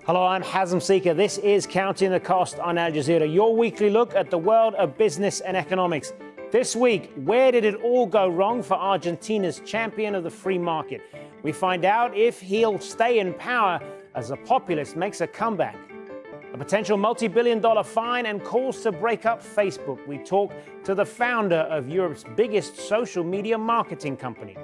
Hello, I'm Hazem Seeker. This is Counting the Cost on Al Jazeera, your weekly look at the world of business and economics. This week, where did it all go wrong for Argentina's champion of the free market? We find out if he'll stay in power as a populist makes a comeback. A potential multi-billion-dollar fine and calls to break up Facebook. We talk to the founder of Europe's biggest social media marketing company.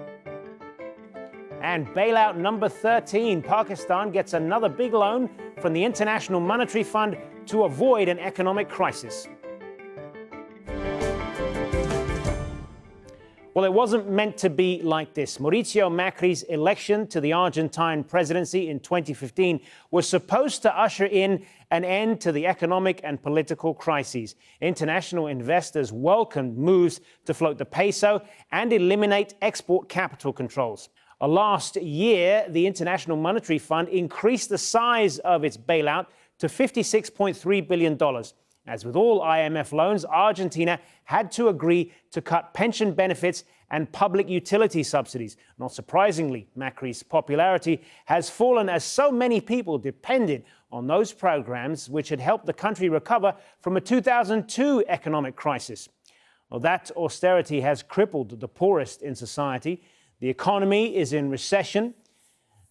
And bailout number 13, Pakistan gets another big loan from the International Monetary Fund to avoid an economic crisis. Well, it wasn't meant to be like this. Mauricio Macri's election to the Argentine presidency in 2015 was supposed to usher in an end to the economic and political crises. International investors welcomed moves to float the peso and eliminate export capital controls. Last year, the International Monetary Fund increased the size of its bailout to $56.3 billion. As with all IMF loans, Argentina had to agree to cut pension benefits and public utility subsidies. Not surprisingly, Macri's popularity has fallen as so many people depended on those programs which had helped the country recover from a 2002 economic crisis. Well, that austerity has crippled the poorest in society. The economy is in recession.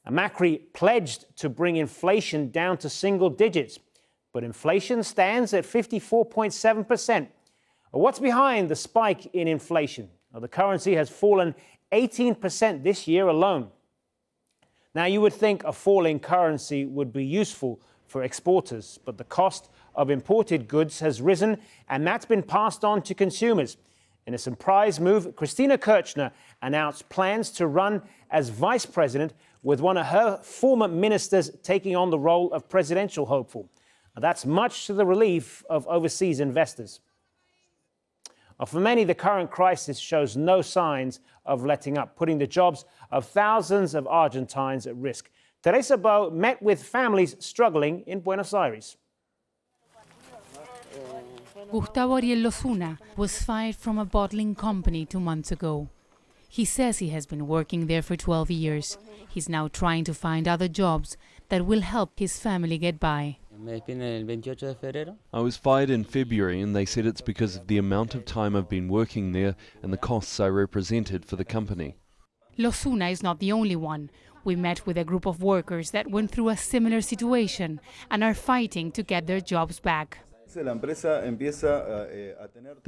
Macri pledged to bring inflation down to single digits, but inflation stands at 54.7%. What's behind the spike in inflation? Well, the currency has fallen 18% this year alone. Now, you would think a falling currency would be useful for exporters, but the cost of imported goods has risen, and that's been passed on to consumers. In a surprise move, Christina Kirchner announced plans to run as vice president, with one of her former ministers taking on the role of presidential hopeful. That's much to the relief of overseas investors. For many, the current crisis shows no signs of letting up, putting the jobs of thousands of Argentines at risk. Teresa Bo met with families struggling in Buenos Aires. Gustavo Ariel Lozuna was fired from a bottling company 2 months ago. He says he has been working there for 12 years. He's now trying to find other jobs that will help his family get by. I was fired in February, and they said it's because of the amount of time I've been working there and the costs I represented for the company. Lozuna is not the only one. We met with a group of workers that went through a similar situation and are fighting to get their jobs back. The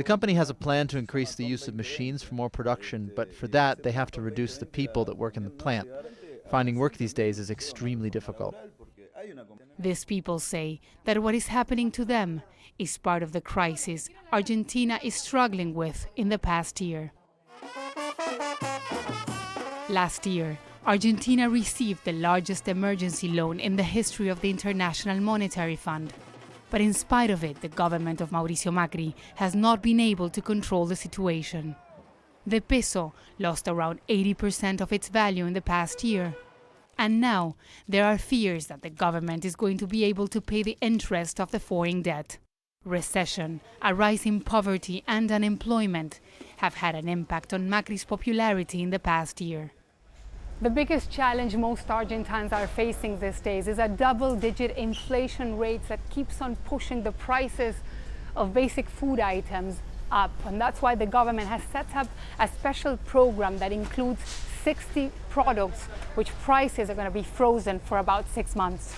company has a plan to increase the use of machines for more production, but for that they have to reduce the people that work in the plant. Finding work these days is extremely difficult. These people say that what is happening to them is part of the crisis Argentina is struggling with in the past year. Last year, Argentina received the largest emergency loan in the history of the International Monetary Fund. But in spite of it, the government of Mauricio Macri has not been able to control the situation. The peso lost around 80% of its value in the past year. And now there are fears that the government is going to be able to pay the interest of the foreign debt. Recession, a rise in poverty and unemployment have had an impact on Macri's popularity in the past year. The biggest challenge most Argentines are facing these days is a double-digit inflation rate that keeps on pushing the prices of basic food items up. And that's why the government has set up a special program that includes 60 products, which prices are going to be frozen for about 6 months.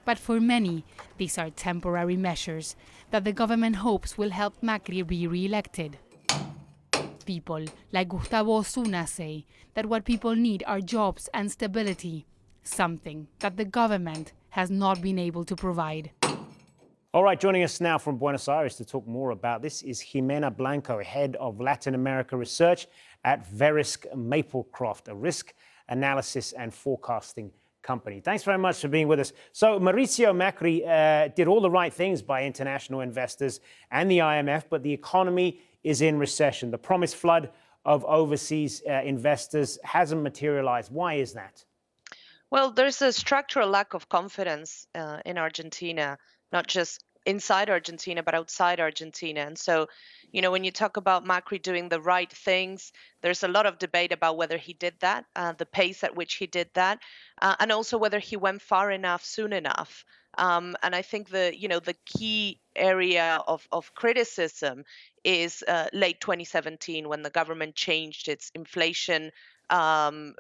But for many, these are temporary measures that the government hopes will help Macri be re-elected. People like Gustavo Osuna say that what people need are jobs and stability, something that the government has not been able to provide. All right, joining us now from Buenos Aires to talk more about this is Jimena Blanco, head of Latin America research at Verisk Maplecroft, a risk analysis and forecasting company. Thanks very much for being with us. So Mauricio Macri did all the right things by international investors and the IMF, but the economy is in recession. The promised flood of overseas investors hasn't materialized. Why is that? Well, there's a structural lack of confidence in Argentina, not just inside Argentina, but outside Argentina. And so, when you talk about Macri doing the right things, there's a lot of debate about whether he did that, the pace at which he did that, and also whether he went far enough, soon enough. And I think the key area of criticism is late 2017 when the government changed its inflation um,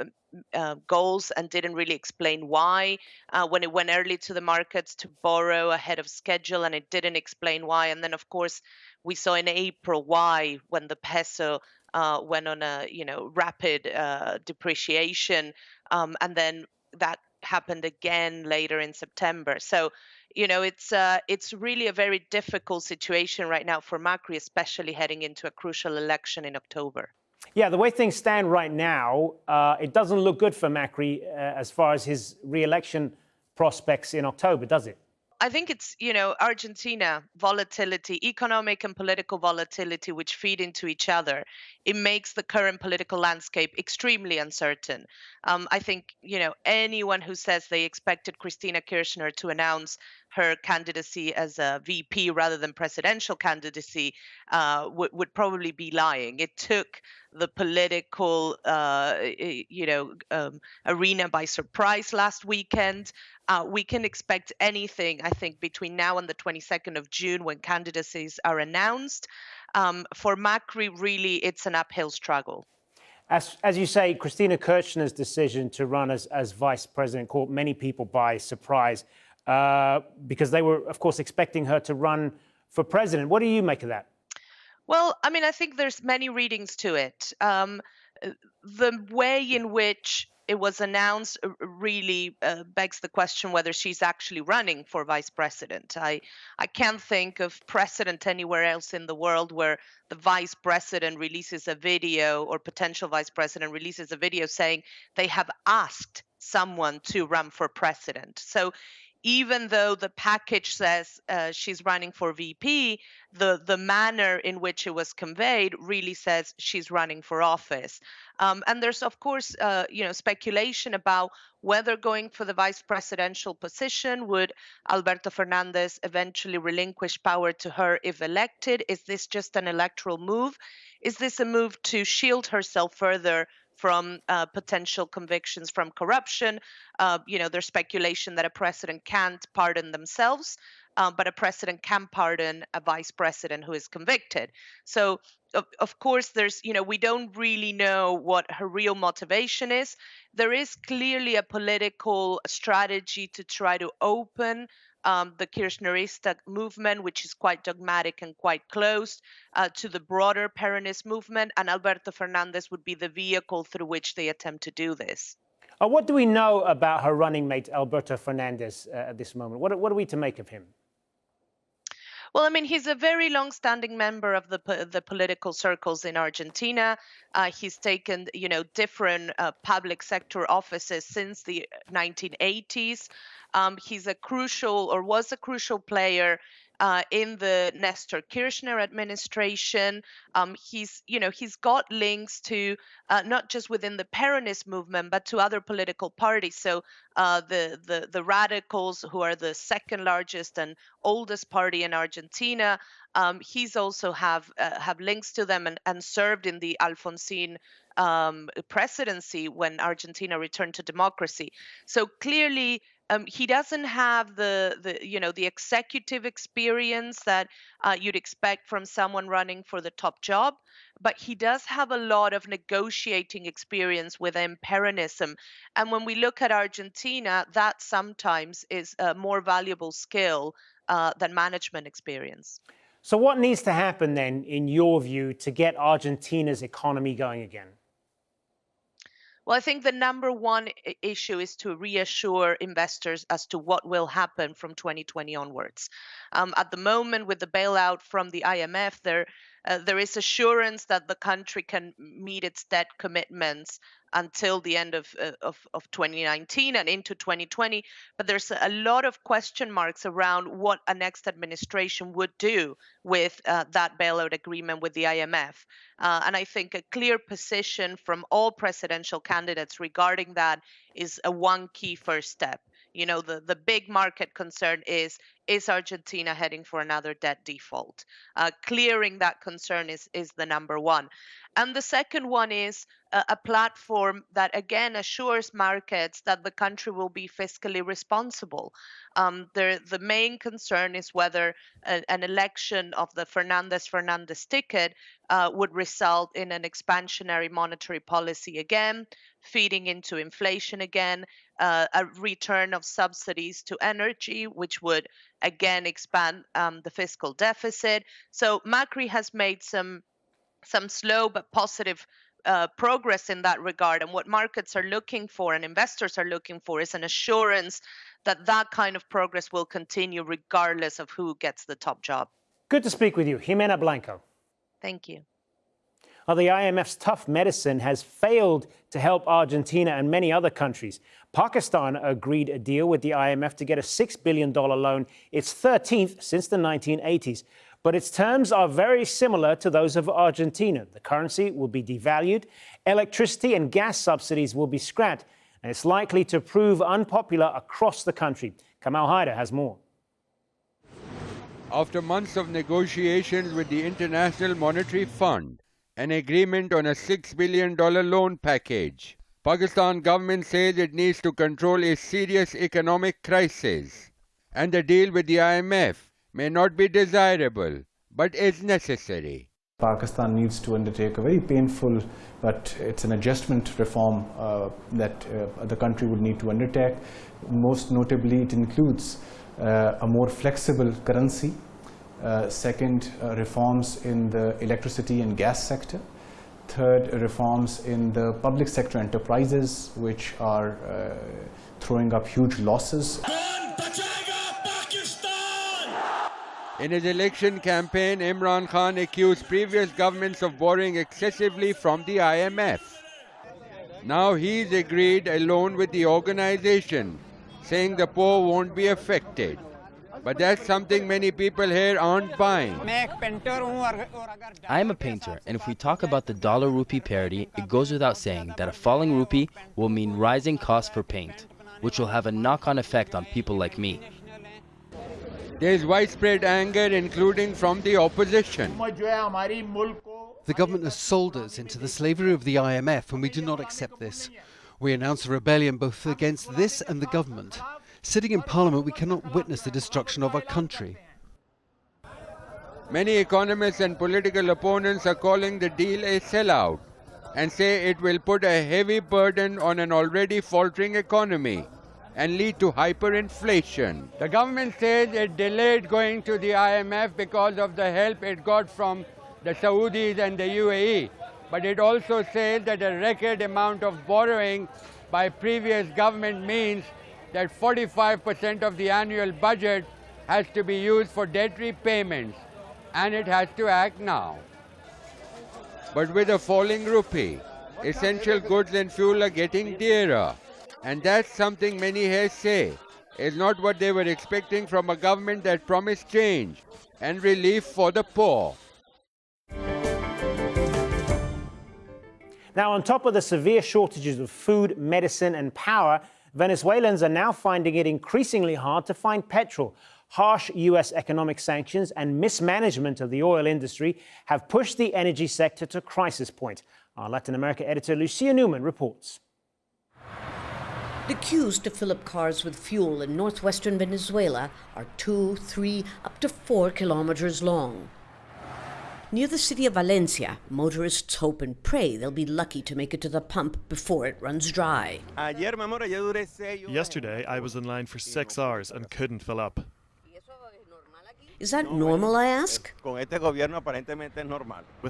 goals and didn't really explain why, when it went early to the markets to borrow ahead of schedule and it didn't explain why. And then, of course, we saw in April why when the peso went on a rapid depreciation, and then that happened again later in September. So it's really a very difficult situation right now for Macri, especially heading into a crucial election in October. Yeah, the way things stand right now, it doesn't look good for Macri as far as his re-election prospects in October, does it? I think it's, Argentina, volatility, economic and political volatility, which feed into each other. It makes the current political landscape extremely uncertain. I think, anyone who says they expected Cristina Kirchner to announce her candidacy as a VP rather than presidential candidacy would probably be lying. It took the political, arena by surprise last weekend. We can expect anything, I think, between now and the 22nd of June when candidacies are announced. For Macri, really, it's an uphill struggle. As you say, Cristina Kirchner's decision to run as vice president caught many people by surprise because they were, of course, expecting her to run for president. What do you make of that? Well, I mean, I think there's many readings to it. The way in which it was announced really begs the question whether she's actually running for vice president. I can't think of precedent anywhere else in the world where the vice president releases a video or potential vice president releases a video saying they have asked someone to run for president. So even though the package says she's running for VP, the manner in which it was conveyed really says she's running for office. And there's, of course, speculation about whether going for the vice presidential position would Alberto Fernandez eventually relinquish power to her if elected. Is this just an electoral move? Is this a move to shield herself further from potential convictions from corruption? There's speculation that a president can't pardon themselves, but a president can pardon a vice president who is convicted. So, of course, we don't really know what her real motivation is. There is clearly a political strategy to try to open the Kirchnerista movement, which is quite dogmatic and quite closed to the broader Peronist movement, and Alberto Fernandez would be the vehicle through which they attempt to do this. What do we know about her running mate, Alberto Fernandez, at this moment? What are we to make of him? Well, I mean, he's a very long-standing member of the political circles in Argentina. He's taken, different public sector offices since the 1980s. He's a crucial, or was a crucial player in the Nestor Kirchner administration. He's got links to not just within the Peronist movement, but to other political parties. So the radicals, who are the second largest and oldest party in Argentina, he's also have links to them and served in the Alfonsine presidency when Argentina returned to democracy. So clearly, he doesn't have the executive experience that you'd expect from someone running for the top job, but he does have a lot of negotiating experience within Peronism. And when we look at Argentina, that sometimes is a more valuable skill than management experience. So what needs to happen then, in your view, to get Argentina's economy going again? Well, I think the number one issue is to reassure investors as to what will happen from 2020 onwards. At the moment, with the bailout from the IMF, there is assurance that the country can meet its debt commitments until the end of 2019 and into 2020. But there's a lot of question marks around what a next administration would do with that bailout agreement with the IMF. And I think a clear position from all presidential candidates regarding that is a one key first step. The big market concern is is Argentina heading for another debt default? Clearing that concern is the number one. And the second one is a platform that, again, assures markets that the country will be fiscally responsible. The main concern is whether an election of the Fernandez ticket would result in an expansionary monetary policy again, feeding into inflation again, a return of subsidies to energy, which would again expand the fiscal deficit. So Macri has made some slow but positive progress in that regard. And what markets are looking for and investors are looking for is an assurance that that kind of progress will continue regardless of who gets the top job. Good to speak with you, Jimena Blanco. Thank you. Well, the IMF's tough medicine has failed to help Argentina and many other countries. Pakistan agreed a deal with the IMF to get a $6 billion loan, its 13th since the 1980s. But its terms are very similar to those of Argentina. The currency will be devalued, electricity and gas subsidies will be scrapped, and it's likely to prove unpopular across the country. Kamal Haider has more. After months of negotiations with the International Monetary Fund, an agreement on a $6 billion loan package, Pakistan government says it needs to control a serious economic crisis. And the deal with the IMF may not be desirable, but is necessary. Pakistan needs to undertake a very painful, but it's an adjustment reform that the country would need to undertake. Most notably, it includes a more flexible currency. Second, reforms in the electricity and gas sector. Third, reforms in the public sector enterprises, which are throwing up huge losses. In his election campaign, Imran Khan accused previous governments of borrowing excessively from the IMF. Now he's agreed a loan with the organization, saying the poor won't be affected. But that's something many people here aren't buying. I am a painter, and if we talk about the dollar-rupee parity, it goes without saying that a falling rupee will mean rising costs for paint, which will have a knock-on effect on people like me. There's widespread anger, including from the opposition. The government has sold us into the slavery of the IMF, and we do not accept this. We announce a rebellion both against this and the government. Sitting in Parliament, we cannot witness the destruction of our country. Many economists and political opponents are calling the deal a sellout and say it will put a heavy burden on an already faltering economy and lead to hyperinflation. The government says it delayed going to the IMF because of the help it got from the Saudis and the UAE. But it also says that a record amount of borrowing by previous government means that 45% of the annual budget has to be used for debt repayments, and it has to act now. But with a falling rupee, essential goods and fuel are getting dearer. And that's something many here say is not what they were expecting from a government that promised change and relief for the poor. Now, on top of the severe shortages of food, medicine and power, Venezuelans are now finding it increasingly hard to find petrol. Harsh U.S. economic sanctions and mismanagement of the oil industry have pushed the energy sector to crisis point. Our Latin America editor, Lucia Newman, reports. The queues to fill up cars with fuel in northwestern Venezuela are 2, 3, up to 4 kilometers long. Near the city of Valencia, motorists hope and pray they'll be lucky to make it to the pump before it runs dry. Yesterday, I was in line for 6 hours and couldn't fill up. Is that normal, I ask? With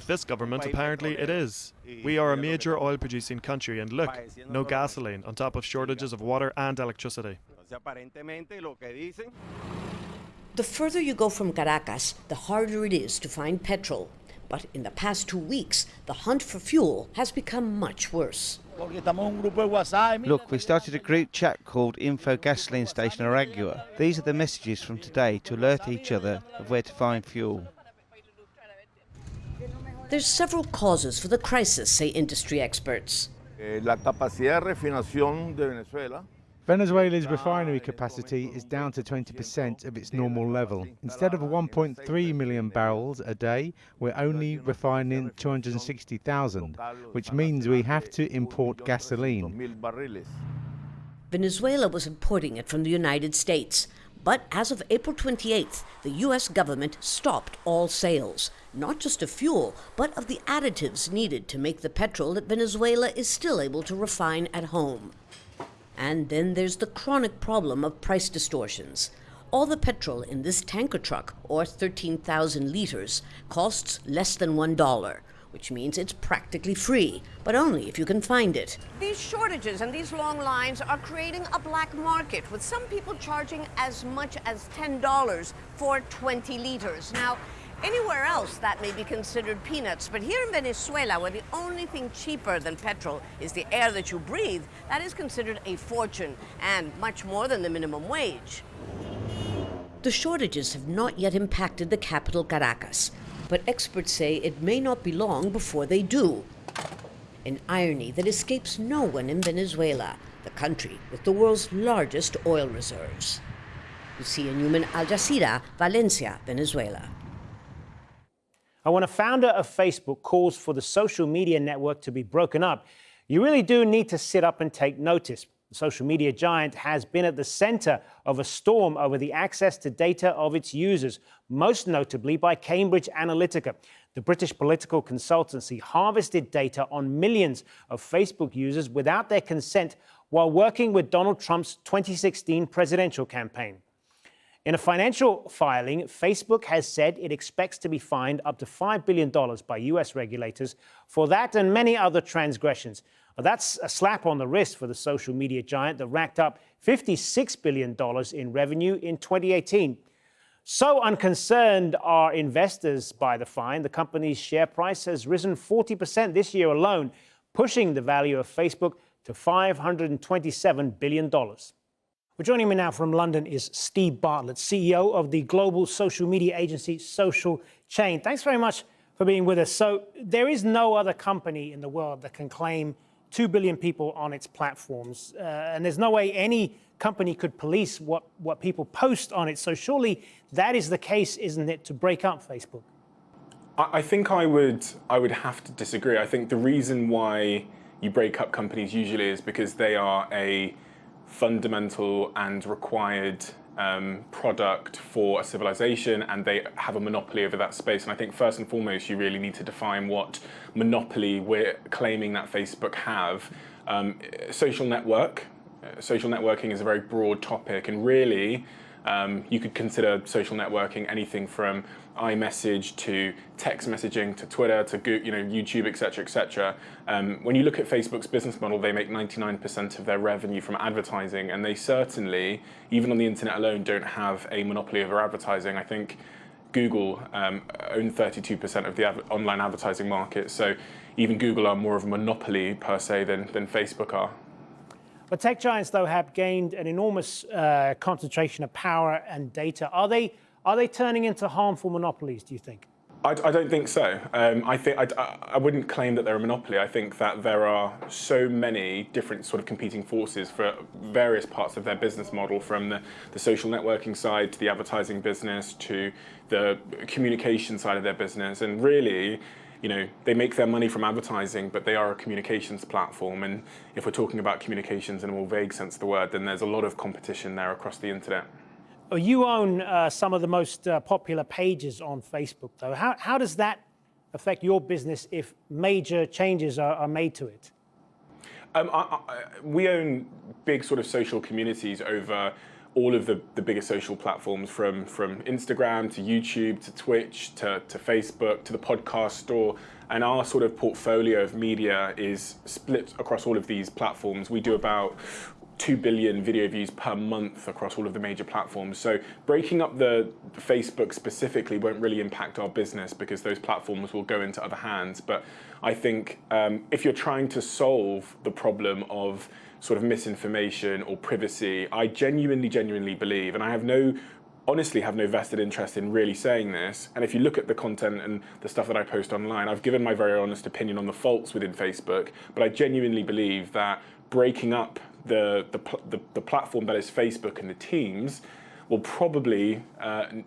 this government, apparently it is. We are a major oil-producing country, and look, no gasoline, on top of shortages of water and electricity. The further you go from Caracas, the harder it is to find petrol. But in the past 2 weeks, the hunt for fuel has become much worse. Look, we started a group chat called Info Gasoline Station Aragua. These are the messages from today to alert each other of where to find fuel. There's several causes for the crisis, say industry experts. Venezuela's refinery capacity is down to 20% of its normal level. Instead of 1.3 million barrels a day, we're only refining 260,000, which means we have to import gasoline. Venezuela was importing it from the United States. But as of April 28th, the U.S. government stopped all sales, not just of fuel, but of the additives needed to make the petrol that Venezuela is still able to refine at home. And then there's the chronic problem of price distortions. All the petrol in this tanker truck, or 13,000 liters, costs less than $1, which means it's practically free, but only if you can find it. These shortages and these long lines are creating a black market, with some people charging as much as $10 for 20 liters. Now, anywhere else that may be considered peanuts, but here in Venezuela, where the only thing cheaper than petrol is the air that you breathe, that is considered a fortune, and much more than the minimum wage. The shortages have not yet impacted the capital, Caracas, but experts say it may not be long before they do. An irony that escapes no one in Venezuela, the country with the world's largest oil reserves. Lucia Newman, Al Jazeera, Valencia, Venezuela. When a founder of Facebook calls for the social media network to be broken up, you really do need to sit up and take notice. The social media giant has been at the center of a storm over the access to data of its users, most notably by Cambridge Analytica. The British political consultancy harvested data on millions of Facebook users without their consent while working with Donald Trump's 2016 presidential campaign. In a financial filing, Facebook has said it expects to be fined up to $5 billion by U.S. regulators for that and many other transgressions. That's a slap on the wrist for the social media giant that racked up $56 billion in revenue in 2018. So unconcerned are investors by the fine, the company's share price has risen 40% this year alone, pushing the value of Facebook to $527 billion. Well, joining me now from London is Steve Bartlett, CEO of the global social media agency Social Chain. Thanks very much for being with us. So there is no other company in the world that can claim 2 billion people on its platforms, and there's no way any company could police what people post on it. So surely that is the case, isn't it, to break up Facebook? I think I would have to disagree. I think the reason why you break up companies usually is because they are a fundamental and required product for a civilization, and they have a monopoly over that space. And I think first and foremost, you really need to define what monopoly we're claiming that Facebook have. Social networking is a very broad topic, and really you could consider social networking anything from iMessage to text messaging to Twitter to YouTube, etc., etc. When you look at Facebook's business model, they make 99% of their revenue from advertising, and they certainly, even on the internet alone, don't have a monopoly over advertising. I think Google own 32% of the online advertising market, so even Google are more of a monopoly per se than Facebook are. But tech giants, though, have gained an enormous concentration of power and data. Are they turning into harmful monopolies, do you think? I don't think so. I wouldn't claim that they're a monopoly. I think that there are so many different sort of competing forces for various parts of their business model, from the social networking side to the advertising business to the communication side of their business. And really, they make their money from advertising, but they are a communications platform. And if we're talking about communications in a more vague sense of the word, then there's a lot of competition there across the internet. You own some of the most popular pages on Facebook, though. How does that affect your business if major changes are made to it? We own big sort of social communities over all of the biggest social platforms, from Instagram to YouTube to Twitch to Facebook to the podcast store. And our sort of portfolio of media is split across all of these platforms. We do about 2 billion video views per month across all of the major platforms. So breaking up the Facebook specifically won't really impact our business because those platforms will go into other hands. But I think if you're trying to solve the problem of sort of misinformation or privacy, I genuinely believe, and I honestly have no vested interest in really saying this, and if you look at the content and the stuff that I post online, I've given my very honest opinion on the faults within Facebook, but I genuinely believe that breaking up the platform that is Facebook and the teams will probably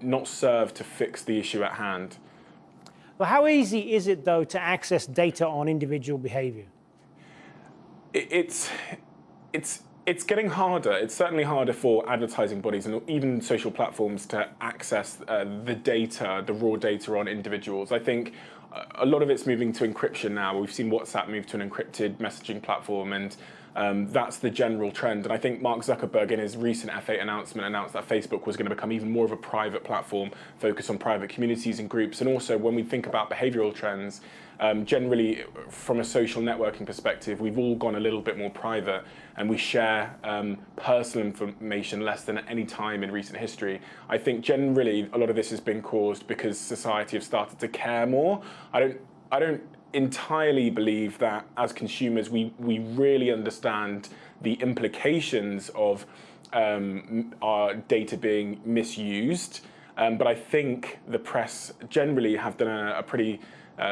not serve to fix the issue at hand. Well, how easy is it, though, to access data on individual behavior? It's getting harder. It's certainly harder for advertising bodies and even social platforms to access the data, the raw data on individuals. I think a lot of it's moving to encryption now. We've seen WhatsApp move to an encrypted messaging platform, and that's the general trend. And I think Mark Zuckerberg, in his recent F8 announcement, announced that Facebook was going to become even more of a private platform, focused on private communities and groups. And also, when we think about behavioral trends, generally, from a social networking perspective, we've all gone a little bit more private, and we share personal information less than at any time in recent history. I think generally a lot of this has been caused because society have started to care more. I don't entirely believe that as consumers we really understand the implications of our data being misused, but I think the press generally have done a pretty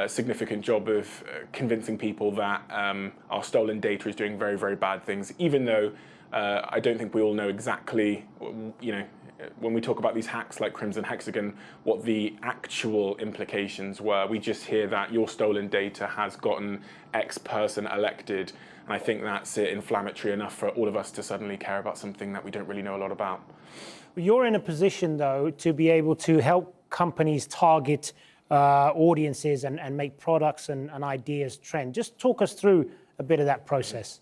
significant job of convincing people that our stolen data is doing very, very bad things, even though I don't think we all know exactly, when we talk about these hacks like Crimson Hexagon, what the actual implications were. We just hear that your stolen data has gotten X person elected, and I think that's inflammatory enough for all of us to suddenly care about something that we don't really know a lot about. You're in a position, though, to be able to help companies target audiences and make products and ideas trend. Just talk us through a bit of that process.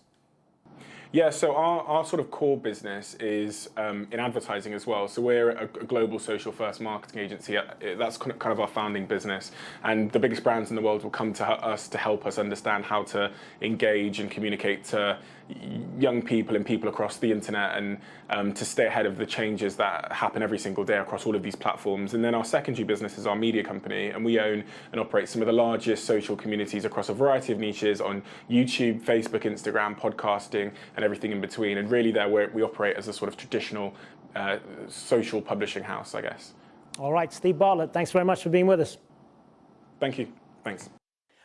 Yeah, so our sort of core business is in advertising as well. So we're a global social first marketing agency. That's kind of our founding business. And the biggest brands in the world will come to us to help us understand how to engage and communicate to young people and people across the internet, and to stay ahead of the changes that happen every single day across all of these platforms. And then our secondary business is our media company, and we own and operate some of the largest social communities across a variety of niches on YouTube, Facebook, Instagram, podcasting, and everything in between. And really there we operate as a sort of traditional social publishing house, I guess. All right, Steve Bartlett, thanks very much for being with us. Thank you. Thanks.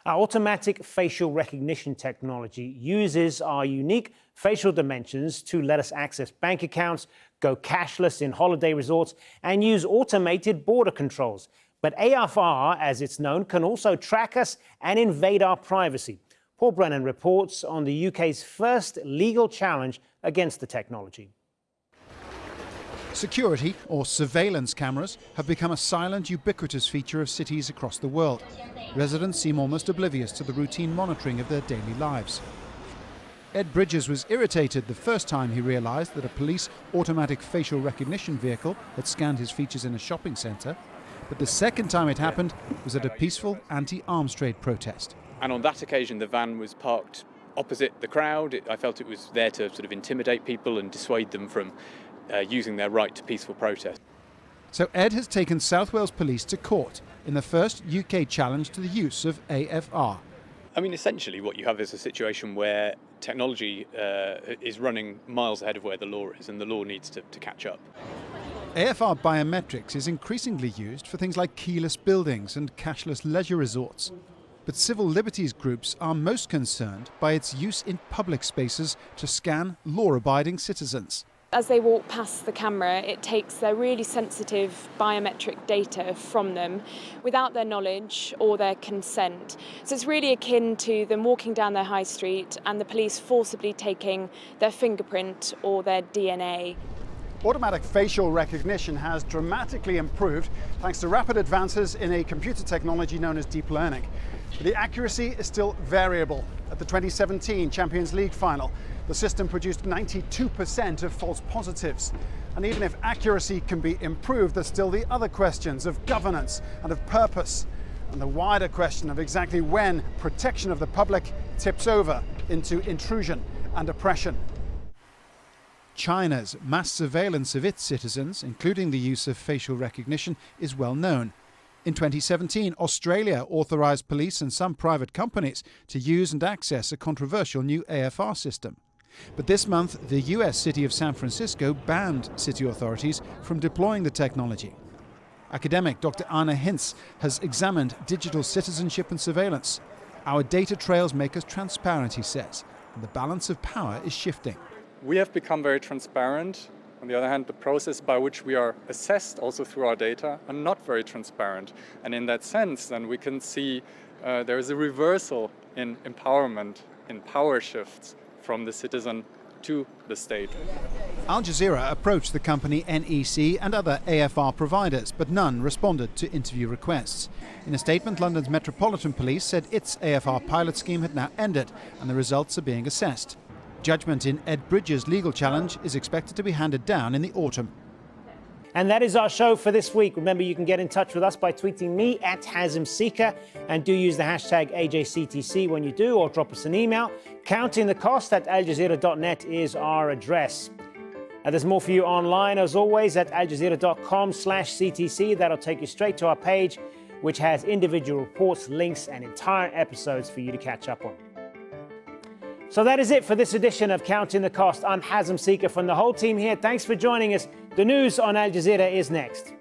Our automatic facial recognition technology uses our unique facial dimensions to let us access bank accounts, go cashless in holiday resorts, and use automated border controls. But AFR, as it's known, can also track us and invade our privacy. Paul Brennan reports on the UK's first legal challenge against the technology. Security, or surveillance cameras, have become a silent, ubiquitous feature of cities across the world. Residents seem almost oblivious to the routine monitoring of their daily lives. Ed Bridges was irritated the first time he realised that a police automatic facial recognition vehicle had scanned his features in a shopping centre. But the second time it happened was at a peaceful anti-arms trade protest. And on that occasion, the van was parked opposite the crowd. I felt it was there to sort of intimidate people and dissuade them from using their right to peaceful protest. So Ed has taken South Wales Police to court in the first UK challenge to the use of AFR. I mean, essentially what you have is a situation where technology is running miles ahead of where the law is, and the law needs to catch up. AFR biometrics is increasingly used for things like keyless buildings and cashless leisure resorts. But civil liberties groups are most concerned by its use in public spaces to scan law-abiding citizens. As they walk past the camera, it takes their really sensitive biometric data from them without their knowledge or their consent. So it's really akin to them walking down their high street and the police forcibly taking their fingerprint or their DNA. Automatic facial recognition has dramatically improved thanks to rapid advances in a computer technology known as deep learning. But the accuracy is still variable. At the 2017 Champions League final, the system produced 92% of false positives. And even if accuracy can be improved, there's still the other questions of governance and of purpose, and the wider question of exactly when protection of the public tips over into intrusion and oppression. China's mass surveillance of its citizens, including the use of facial recognition, is well known. In 2017, Australia authorised police and some private companies to use and access a controversial new AFR system. But this month, the US city of San Francisco banned city authorities from deploying the technology. Academic Dr. ARNE HINTZ has examined digital citizenship and surveillance. Our data trails make us transparent, he says, and the balance of power is shifting. We have become very transparent. On the other hand, the process by which we are assessed also through our data are not very transparent. And in that sense, then we can see there is a reversal in empowerment, in power shifts from the citizen to the state. Al Jazeera approached the company NEC and other AFR providers, but none responded to interview requests. In a statement, London's Metropolitan Police said its AFR pilot scheme had now ended and the results are being assessed. Judgment in Ed Bridges' legal challenge is expected to be handed down in the autumn. And that is our show for this week. Remember, you can get in touch with us by tweeting me at @HazemSeeker, and do use the hashtag AJCTC when you do, or drop us an email. Counting the cost at aljazeera.net is our address. And there's more for you online, as always, at aljazeera.com/CTC. That'll take you straight to our page, which has individual reports, links, and entire episodes for you to catch up on. So that is it for this edition of Counting the Cost. I'm Hazem Seeker from the whole team here. Thanks for joining us. The news on Al Jazeera is next.